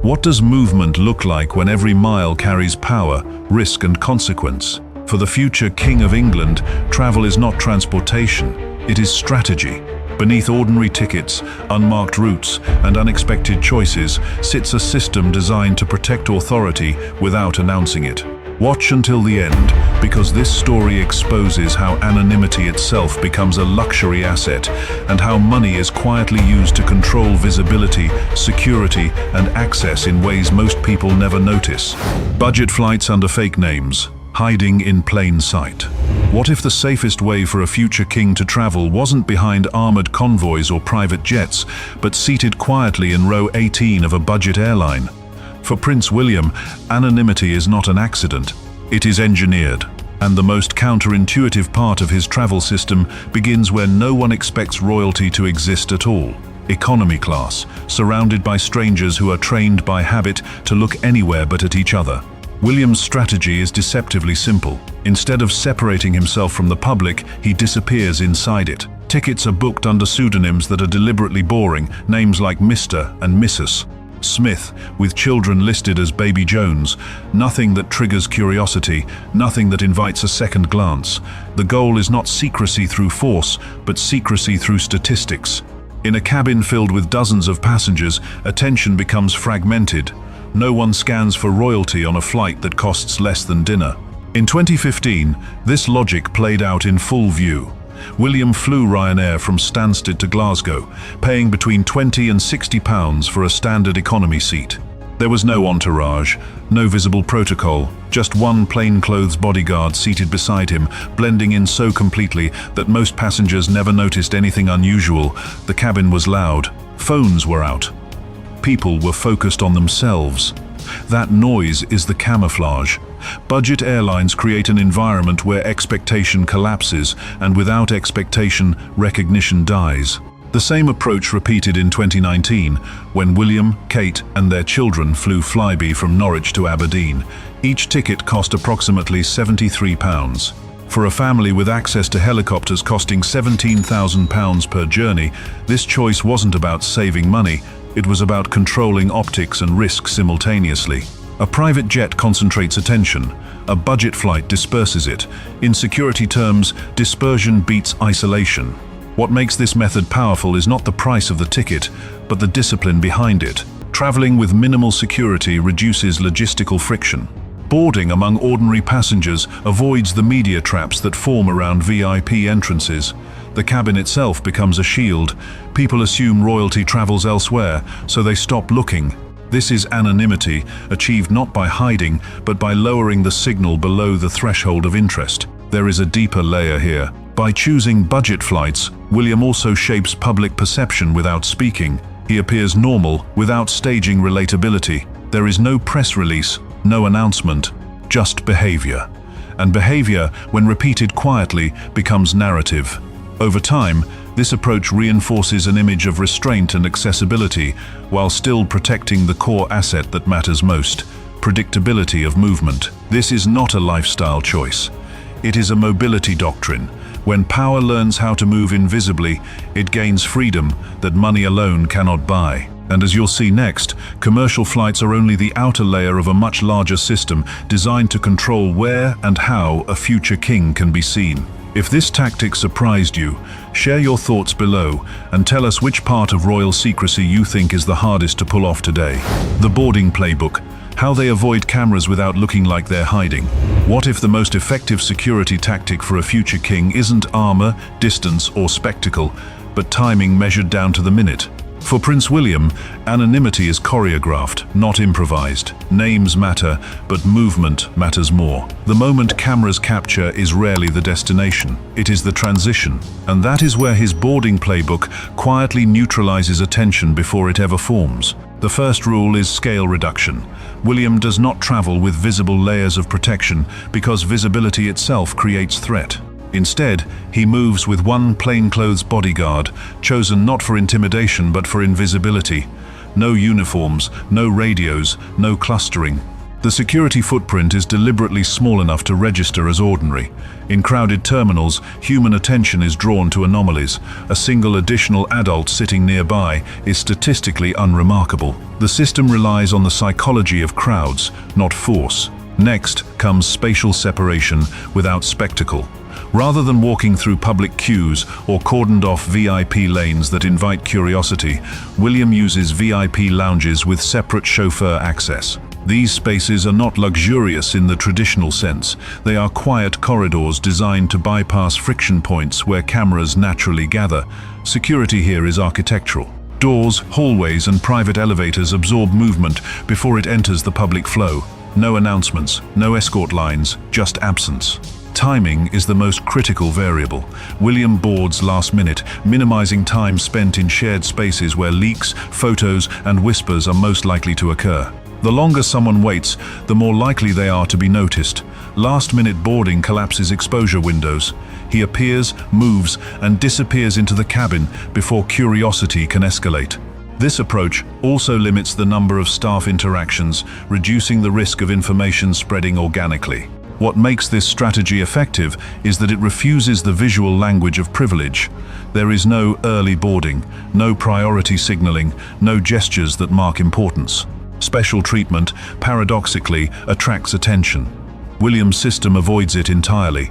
What does movement look like when every mile carries power, risk and consequence? For the future King of England, travel is not transportation, it is strategy. Beneath ordinary tickets, unmarked routes, and unexpected choices sits a system designed to protect authority without announcing it. Watch until the end, because this story exposes how anonymity itself becomes a luxury asset and how money is quietly used to control visibility, security, and access in ways most people never notice. Budget flights under fake names, hiding in plain sight. What if the safest way for a future king to travel wasn't behind armored convoys or private jets, but seated quietly in row 18 of a budget airline? For Prince William, anonymity is not an accident, it is engineered. And the most counterintuitive part of his travel system begins where no one expects royalty to exist at all. Economy class, surrounded by strangers who are trained by habit to look anywhere but at each other. William's strategy is deceptively simple. Instead of separating himself from the public, he disappears inside it. Tickets are booked under pseudonyms that are deliberately boring, names like Mr. and Mrs. Smith, with children listed as Baby Jones. Nothing that triggers curiosity, nothing that invites a second glance. The goal is not secrecy through force, but secrecy through statistics. In a cabin filled with dozens of passengers, attention becomes fragmented. No one scans for royalty on a flight that costs less than dinner. In 2015, this logic played out in full view. William flew Ryanair from Stansted to Glasgow, paying between £20 and £60 for a standard economy seat. There was no entourage, no visible protocol, just one plainclothes bodyguard seated beside him, blending in so completely that most passengers never noticed anything unusual. The cabin was loud, phones were out. People were focused on themselves. That noise is the camouflage. Budget airlines create an environment where expectation collapses, and without expectation, recognition dies. The same approach repeated in 2019, when William, Kate, and their children flew Flybe from Norwich to Aberdeen. Each ticket cost approximately £73. For a family with access to helicopters costing £17,000 per journey, this choice wasn't about saving money, it was about controlling optics and risk simultaneously. A private jet concentrates attention, a budget flight disperses it. In security terms, dispersion beats isolation. What makes this method powerful is not the price of the ticket, but the discipline behind it. Traveling with minimal security reduces logistical friction. Boarding among ordinary passengers avoids the media traps that form around VIP entrances. The cabin itself becomes a shield. People assume royalty travels elsewhere, so they stop looking. This is anonymity, achieved not by hiding, but by lowering the signal below the threshold of interest. There is a deeper layer here. By choosing budget flights, William also shapes public perception without speaking. He appears normal without staging relatability. There is no press release, no announcement, just behavior. And behavior, when repeated quietly, becomes narrative. Over time, this approach reinforces an image of restraint and accessibility, while still protecting the core asset that matters most, predictability of movement. This is not a lifestyle choice. It is a mobility doctrine. When power learns how to move invisibly, it gains freedom that money alone cannot buy. And as you'll see next, commercial flights are only the outer layer of a much larger system designed to control where and how a future king can be seen. If this tactic surprised you, share your thoughts below and tell us which part of royal secrecy you think is the hardest to pull off today. The boarding playbook. How they avoid cameras without looking like they're hiding. What if the most effective security tactic for a future king isn't armor, distance, or spectacle, but timing measured down to the minute? For Prince William, anonymity is choreographed, not improvised. Names matter, but movement matters more. The moment cameras capture is rarely the destination, it is the transition. And that is where his boarding playbook quietly neutralizes attention before it ever forms. The first rule is scale reduction. William does not travel with visible layers of protection because visibility itself creates threat. Instead, he moves with one plainclothes bodyguard, chosen not for intimidation but for invisibility. No uniforms, no radios, no clustering. The security footprint is deliberately small enough to register as ordinary. In crowded terminals, human attention is drawn to anomalies. A single additional adult sitting nearby is statistically unremarkable. The system relies on the psychology of crowds, not force. Next comes spatial separation without spectacle. Rather than walking through public queues or cordoned-off VIP lanes that invite curiosity, William uses VIP lounges with separate chauffeur access. These spaces are not luxurious in the traditional sense. They are quiet corridors designed to bypass friction points where cameras naturally gather. Security here is architectural. Doors, hallways, and private elevators absorb movement before it enters the public flow. No announcements, no escort lines, just absence. Timing is the most critical variable. William boards last minute, minimizing time spent in shared spaces where leaks, photos, and whispers are most likely to occur. The longer someone waits, the more likely they are to be noticed. Last-minute boarding collapses exposure windows. He appears, moves, and disappears into the cabin before curiosity can escalate. This approach also limits the number of staff interactions, reducing the risk of information spreading organically. What makes this strategy effective is that it refuses the visual language of privilege. There is no early boarding, no priority signaling, no gestures that mark importance. Special treatment, paradoxically, attracts attention. William's system avoids it entirely.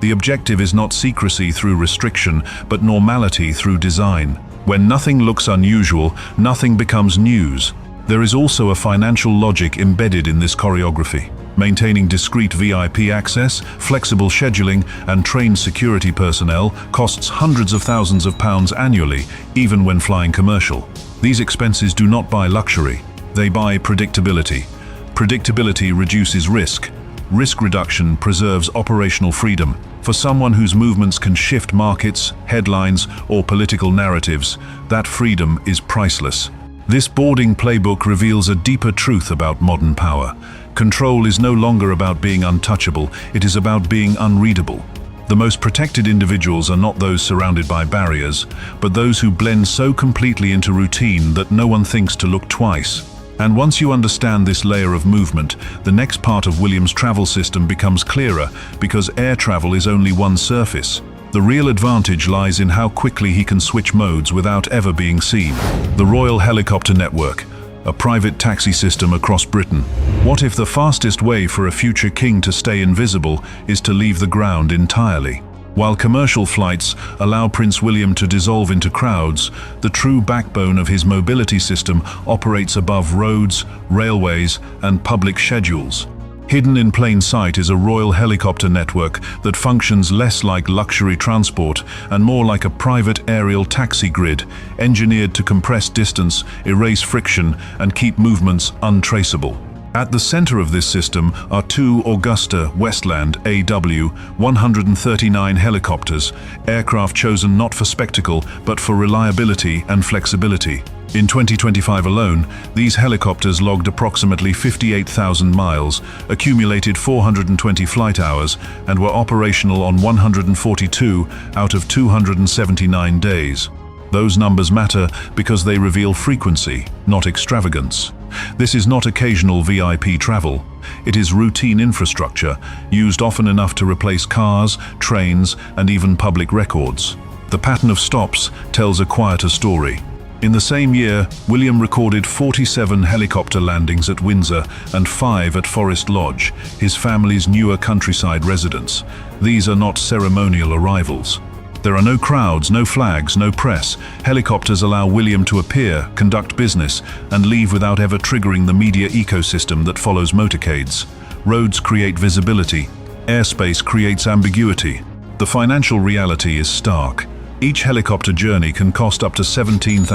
The objective is not secrecy through restriction, but normality through design. When nothing looks unusual, nothing becomes news. There is also a financial logic embedded in this choreography. Maintaining discreet VIP access, flexible scheduling, and trained security personnel costs hundreds of thousands of pounds annually, even when flying commercial. These expenses do not buy luxury. They buy predictability. Predictability reduces risk. Risk reduction preserves operational freedom. For someone whose movements can shift markets, headlines, or political narratives, that freedom is priceless. This boarding playbook reveals a deeper truth about modern power. Control is no longer about being untouchable, it is about being unreadable. The most protected individuals are not those surrounded by barriers, but those who blend so completely into routine that no one thinks to look twice. And once you understand this layer of movement, the next part of William's travel system becomes clearer, because air travel is only one surface. The real advantage lies in how quickly he can switch modes without ever being seen. The Royal Helicopter Network, a private taxi system across Britain. What if the fastest way for a future king to stay invisible is to leave the ground entirely? While commercial flights allow Prince William to dissolve into crowds, the true backbone of his mobility system operates above roads, railways, and public schedules. Hidden in plain sight is a royal helicopter network that functions less like luxury transport and more like a private aerial taxi grid, engineered to compress distance, erase friction, and keep movements untraceable. At the center of this system are two Augusta Westland AW-139 helicopters, aircraft chosen not for spectacle but for reliability and flexibility. In 2025 alone, these helicopters logged approximately 58,000 miles, accumulated 420 flight hours, and were operational on 142 out of 279 days. Those numbers matter because they reveal frequency, not extravagance. This is not occasional VIP travel. It is routine infrastructure, used often enough to replace cars, trains, and even public records. The pattern of stops tells a quieter story. In the same year, William recorded 47 helicopter landings at Windsor and 5 at Forest Lodge, his family's newer countryside residence. These are not ceremonial arrivals. There are no crowds, no flags, no press. Helicopters allow William to appear, conduct business, and leave without ever triggering the media ecosystem that follows motorcades. Roads create visibility. Airspace creates ambiguity. The financial reality is stark. Each helicopter journey can cost up to £17,000,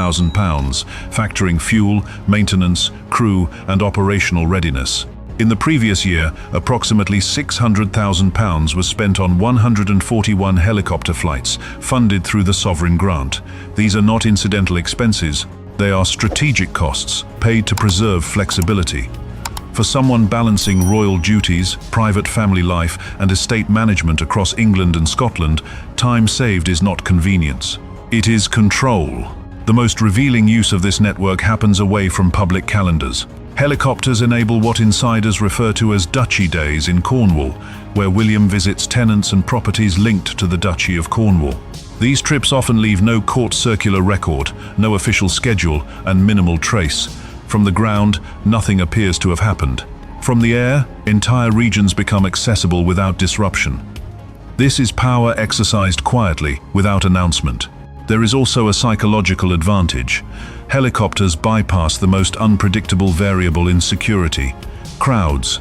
factoring fuel, maintenance, crew, and operational readiness. In the previous year, approximately £600,000 was spent on 141 helicopter flights, funded through the sovereign grant. These are not incidental expenses, they are strategic costs, paid to preserve flexibility. For someone balancing royal duties, private family life, and estate management across England and Scotland, time saved is not convenience. It is control. The most revealing use of this network happens away from public calendars. Helicopters enable what insiders refer to as Duchy Days in Cornwall, where William visits tenants and properties linked to the Duchy of Cornwall. These trips often leave no court circular record, no official schedule, and minimal trace. From the ground, nothing appears to have happened. From the air, entire regions become accessible without disruption. This is power exercised quietly, without announcement. There is also a psychological advantage. Helicopters bypass the most unpredictable variable in security: crowds.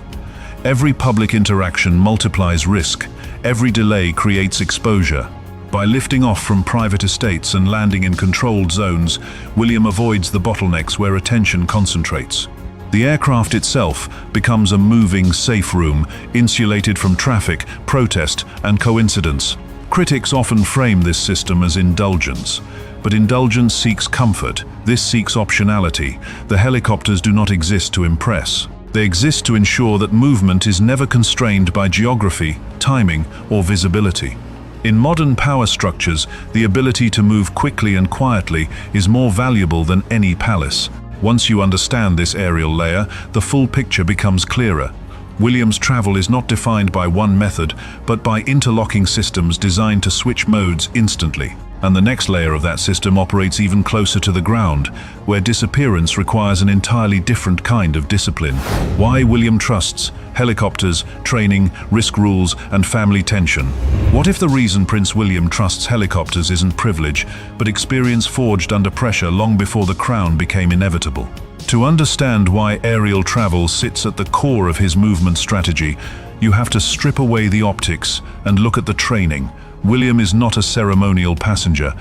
Every public interaction multiplies risk. Every delay creates exposure. By lifting off from private estates and landing in controlled zones, William avoids the bottlenecks where attention concentrates. The aircraft itself becomes a moving, safe room, insulated from traffic, protest, and coincidence. Critics often frame this system as indulgence. But indulgence seeks comfort. This seeks optionality. The helicopters do not exist to impress. They exist to ensure that movement is never constrained by geography, timing, or visibility. In modern power structures, the ability to move quickly and quietly is more valuable than any palace. Once you understand this aerial layer, the full picture becomes clearer. William's travel is not defined by one method, but by interlocking systems designed to switch modes instantly. And the next layer of that system operates even closer to the ground, where disappearance requires an entirely different kind of discipline. Why William trusts helicopters, training, risk rules, and family tension. What if the reason Prince William trusts helicopters isn't privilege, but experience forged under pressure long before the crown became inevitable? To understand why aerial travel sits at the core of his movement strategy, you have to strip away the optics and look at the training. William is not a ceremonial passenger.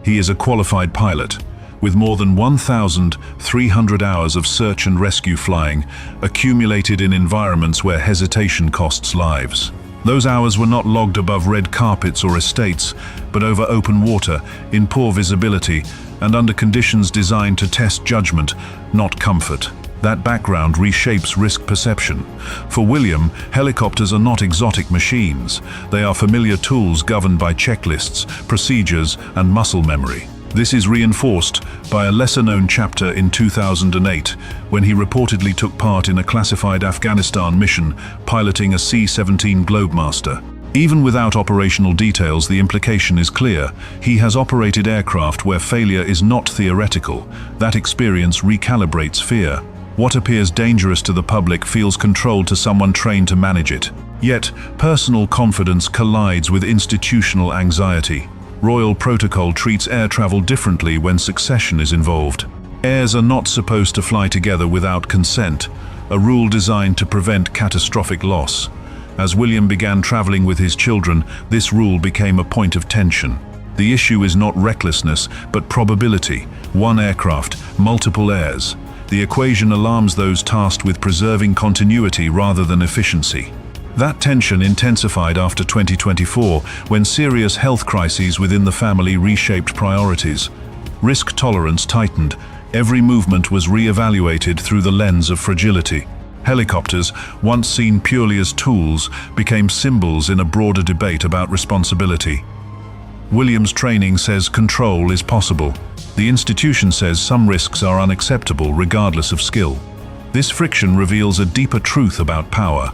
He is a qualified pilot, with more than 1,300 hours of search and rescue flying, accumulated in environments where hesitation costs lives. Those hours were not logged above red carpets or estates, but over open water, in poor visibility, and under conditions designed to test judgment, not comfort. That background reshapes risk perception. For William, helicopters are not exotic machines. They are familiar tools governed by checklists, procedures, and muscle memory. This is reinforced by a lesser-known chapter in 2008, when he reportedly took part in a classified Afghanistan mission, piloting a C-17 Globemaster. Even without operational details, the implication is clear. He has operated aircraft where failure is not theoretical. That experience recalibrates fear. What appears dangerous to the public feels controlled to someone trained to manage it. Yet, personal confidence collides with institutional anxiety. Royal protocol treats air travel differently when succession is involved. Heirs are not supposed to fly together without consent, a rule designed to prevent catastrophic loss. As William began traveling with his children, this rule became a point of tension. The issue is not recklessness, but probability. One aircraft, multiple heirs. The equation alarms those tasked with preserving continuity rather than efficiency. That tension intensified after 2024, when serious health crises within the family reshaped priorities. Risk tolerance tightened. Every movement was re-evaluated through the lens of fragility. Helicopters, once seen purely as tools, became symbols in a broader debate about responsibility. William's training says control is possible. The institution says some risks are unacceptable regardless of skill. This friction reveals a deeper truth about power.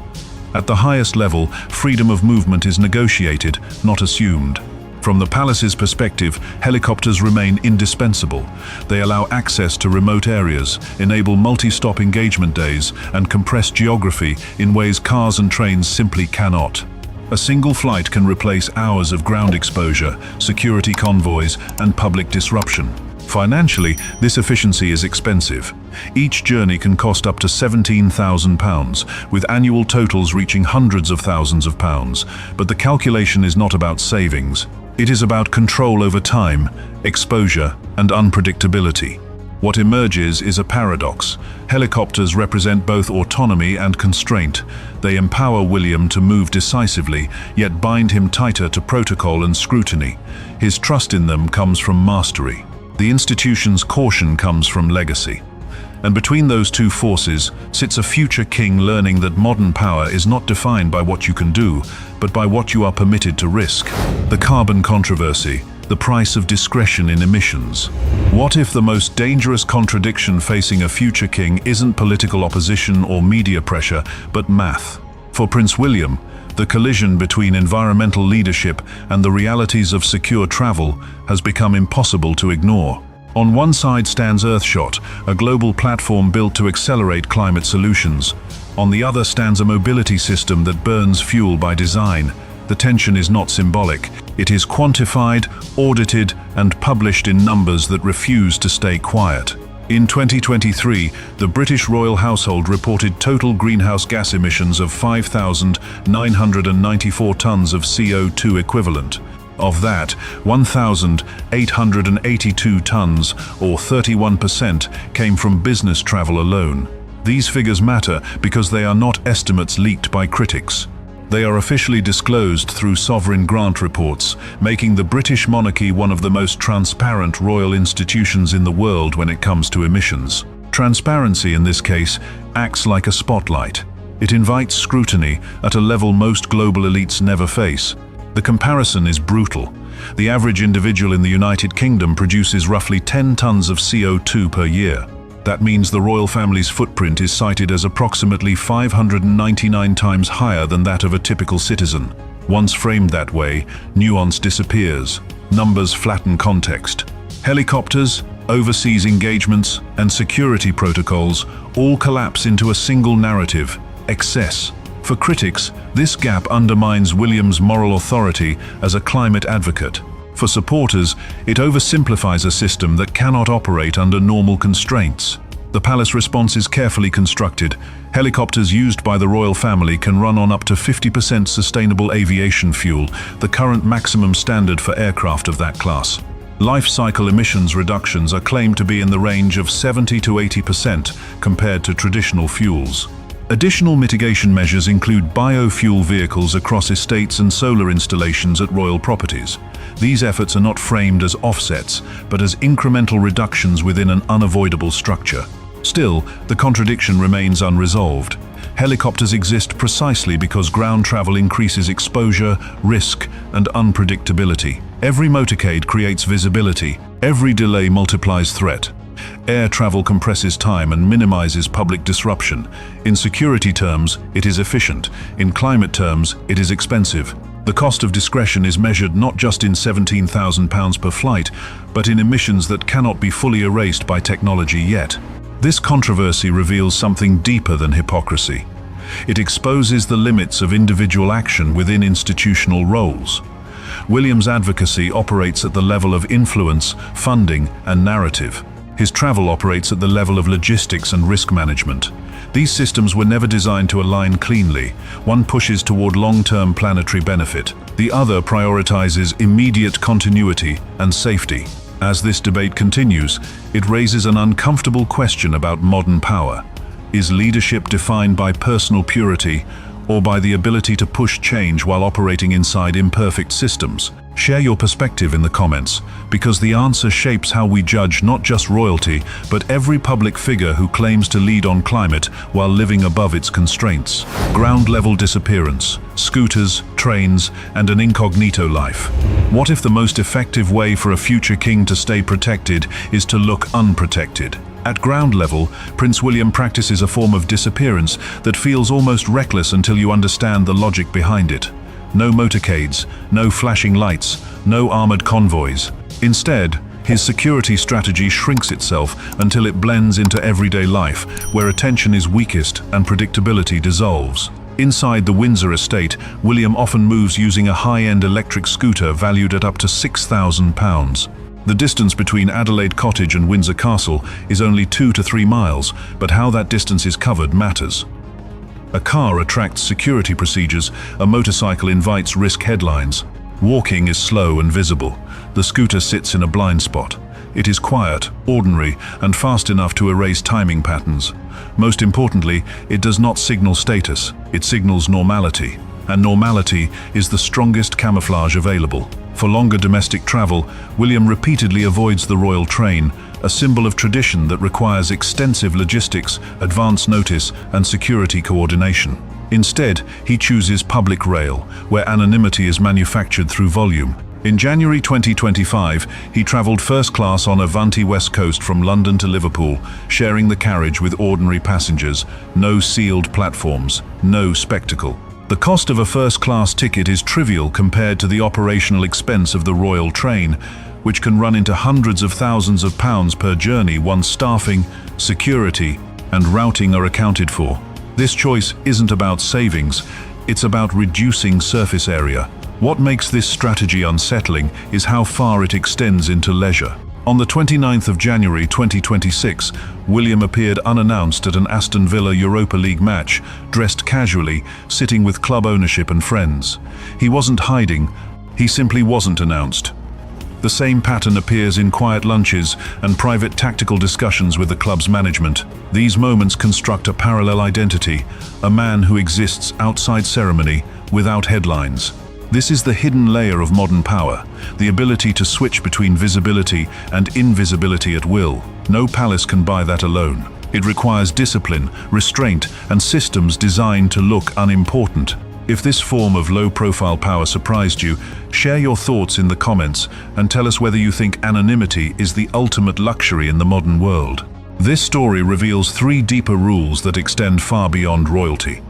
At the highest level, freedom of movement is negotiated, not assumed. From the palace's perspective, helicopters remain indispensable. They allow access to remote areas, enable multi-stop engagement days, and compress geography in ways cars and trains simply cannot. A single flight can replace hours of ground exposure, security convoys, and public disruption. Financially, this efficiency is expensive. Each journey can cost up to £17,000, with annual totals reaching hundreds of thousands of pounds. But the calculation is not about savings. It is about control over time, exposure, and unpredictability. What emerges is a paradox. Helicopters represent both autonomy and constraint. They empower William to move decisively, yet bind him tighter to protocol and scrutiny. His trust in them comes from mastery. The institution's caution comes from legacy. And between those two forces sits a future king learning that modern power is not defined by what you can do, but by what you are permitted to risk. The carbon controversy. the price of discretion in emissions. What if the most dangerous contradiction facing a future king isn't political opposition or media pressure, but math? For Prince William, the collision between environmental leadership and the realities of secure travel has become impossible to ignore. On one side stands Earthshot, a global platform built to accelerate climate solutions. On the other stands a mobility system that burns fuel by design. The tension is not symbolic. It is quantified, audited, and published in numbers that refuse to stay quiet. In 2023, the British royal household reported total greenhouse gas emissions of 5,994 tons of CO2 equivalent. Of that, 1,882 tons, or 31%, came from business travel alone. These figures matter because they are not estimates leaked by critics. They are officially disclosed through sovereign grant reports, making the British monarchy one of the most transparent royal institutions in the world when it comes to emissions. Transparency, in this case, acts like a spotlight. It invites scrutiny at a level most global elites never face. The comparison is brutal. The average individual in the United Kingdom produces roughly 10 tons of CO2 per year. That means the royal family's footprint is cited as approximately 599 times higher than that of a typical citizen. Once framed that way, nuance disappears. Numbers flatten context. Helicopters, overseas engagements, and security protocols all collapse into a single narrative: excess. For critics, this gap undermines William's moral authority as a climate advocate. For supporters, it oversimplifies a system that cannot operate under normal constraints. The palace response is carefully constructed. Helicopters used by the royal family can run on up to 50% sustainable aviation fuel, the current maximum standard for aircraft of that class. Life cycle emissions reductions are claimed to be in the range of 70 to 80% compared to traditional fuels. Additional mitigation measures include biofuel vehicles across estates and solar installations at royal properties. These efforts are not framed as offsets, but as incremental reductions within an unavoidable structure. Still, the contradiction remains unresolved. Helicopters exist precisely because ground travel increases exposure, risk, and unpredictability. Every motorcade creates visibility. Every delay multiplies threat. Air travel compresses time and minimizes public disruption. In security terms, it is efficient. In climate terms, it is expensive. The cost of discretion is measured not just in £17,000 per flight, but in emissions that cannot be fully erased by technology yet. This controversy reveals something deeper than hypocrisy. It exposes the limits of individual action within institutional roles. William's advocacy operates at the level of influence, funding, and narrative. His travel operates at the level of logistics and risk management. These systems were never designed to align cleanly. One pushes toward long-term planetary benefit. The other prioritizes immediate continuity and safety. As this debate continues, it raises an uncomfortable question about modern power. Is leadership defined by personal purity or by the ability to push change while operating inside imperfect systems? Share your perspective in the comments, because the answer shapes how we judge not just royalty, but every public figure who claims to lead on climate while living above its constraints. Ground-level disappearance, scooters, trains, and an incognito life. What if the most effective way for a future king to stay protected is to look unprotected? At ground level, Prince William practices a form of disappearance that feels almost reckless until you understand the logic behind it. No motorcades, no flashing lights, no armored convoys. Instead, his security strategy shrinks itself until it blends into everyday life, where attention is weakest and predictability dissolves. Inside the Windsor estate, William often moves using a high-end electric scooter valued at up to £6,000. The distance between Adelaide Cottage and Windsor Castle is only 2 to 3 miles, but how that distance is covered matters. A car attracts security procedures, a motorcycle invites risk headlines. Walking is slow and visible. The scooter sits in a blind spot. It is quiet, ordinary, and fast enough to erase timing patterns. Most importantly, it does not signal status, it signals normality. And normality is the strongest camouflage available. For longer domestic travel, William repeatedly avoids the royal train, a symbol of tradition that requires extensive logistics, advance notice, and security coordination. Instead, he chooses public rail, where anonymity is manufactured through volume. In January 2025, he traveled first class on Avanti West Coast from London to Liverpool, sharing the carriage with ordinary passengers, no sealed platforms, no spectacle. The cost of a first-class ticket is trivial compared to the operational expense of the Royal Train, which can run into hundreds of thousands of pounds per journey once staffing, security, and routing are accounted for. This choice isn't about savings, it's about reducing surface area. What makes this strategy unsettling is how far it extends into leisure. On the 29th of January 2026, William appeared unannounced at an Aston Villa Europa League match, dressed casually, sitting with club ownership and friends. He wasn't hiding, he simply wasn't announced. The same pattern appears in quiet lunches and private tactical discussions with the club's management. These moments construct a parallel identity, a man who exists outside ceremony, without headlines. This is the hidden layer of modern power, the ability to switch between visibility and invisibility at will. No palace can buy that alone. It requires discipline, restraint, and systems designed to look unimportant. If this form of low-profile power surprised you, share your thoughts in the comments and tell us whether you think anonymity is the ultimate luxury in the modern world. This story reveals 3 deeper rules that extend far beyond royalty.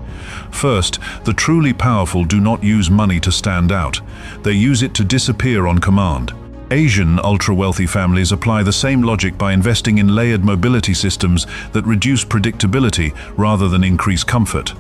First, the truly powerful do not use money to stand out. They use it to disappear on command. Asian ultra-wealthy families apply the same logic by investing in layered mobility systems that reduce predictability rather than increase comfort.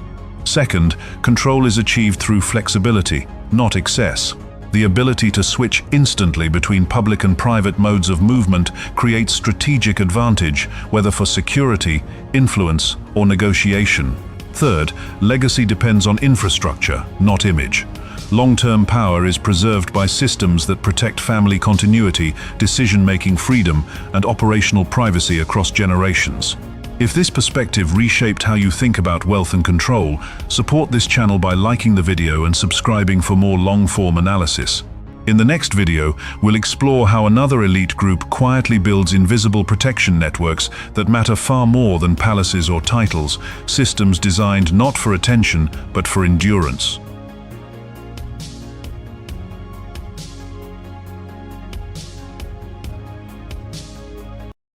Second, control is achieved through flexibility, not excess. The ability to switch instantly between public and private modes of movement creates strategic advantage, whether for security, influence, or negotiation. Third, legacy depends on infrastructure, not image. Long-term power is preserved by systems that protect family continuity, decision-making freedom, and operational privacy across generations. If this perspective reshaped how you think about wealth and control, support this channel by liking the video and subscribing for more long-form analysis. In the next video, we'll explore how another elite group quietly builds invisible protection networks that matter far more than palaces or titles, systems designed not for attention, but for endurance.